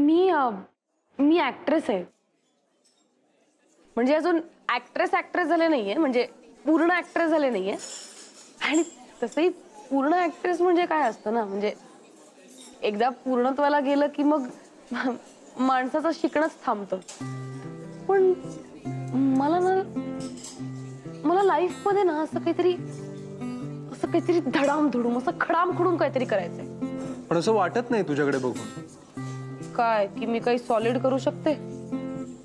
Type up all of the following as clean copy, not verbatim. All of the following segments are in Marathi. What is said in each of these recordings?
मी ऍक्ट्रेस आहे. म्हणजे अजून ऍक्ट्रेस झाले नाहीये, म्हणजे पूर्ण ऍक्ट्रेस झाले नाहीये. आणि तसंही पूर्ण ऍक्ट्रेस म्हणजे काय असतं ना, म्हणजे एकदा पूर्णत्वाला गेलं की मग माणसाचं शिकणंच थांबतं. पण मला लाईफ मध्ये ना असं काहीतरी धडामधुडूम असं खडामखुडूम काहीतरी करायचंय. पण असं वाटत नाही तुझ्याकडे बघून काय की मी काही सॉलिड करू शकते?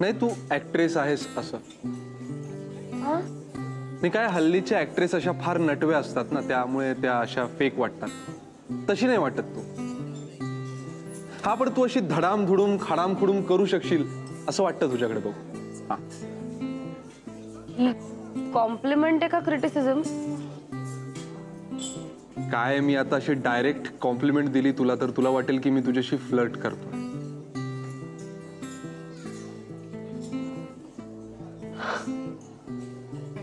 नाही, तू ऍक्ट्रेस आहेस असं. हा? नाही, काय हल्लीच्या ऍक्ट्रेस अशा फार नटव्या असतात ना, त्यामुळे त्या अशा फेक वाटतात. तशी नाही वाटत तू. हा, पण तू अशी धडामधुडूम खडामखुडूम करू शकशील असं वाटतं तुझ्याकडे बघून. हा, ही कॉम्प्लिमेंट आहे का क्रिटिसिझम? काय मी आता अशी डायरेक्ट कॉम्प्लिमेंट दिली तुला तर तुला वाटेल की मी तुझ्याशी फ्लर्ट करतोय.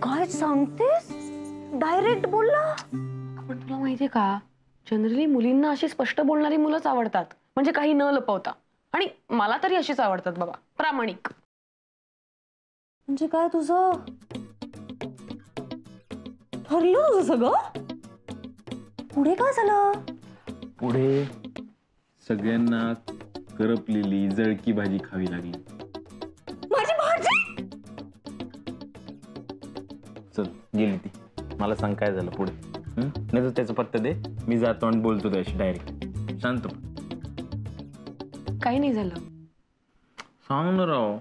काय सांगतेस? डायरेक्ट बोलला. पण तुला माहितीये का, जनरली मुलींना अशी स्पष्ट बोलणारी मुलंच आवडतात, म्हणजे काही न लपवता. आणि मला तरी अशीच आवडतात बाबा, प्रामाणिक. म्हणजे काय तुझं ठरलं तुझं सगळं? पुढे काय झालं? पुढे सगळ्यांना करपलेली जळकी भाजी खावी लागली. माझी भाजी? चल, गेली ती. मला सांग काय झालं पुढे. नाही तर त्याचा पत्ता दे, मी जातो आणि बोलतो त्याशी डायरेक्ट. शांत काही नाही झालं. सांग ना राव.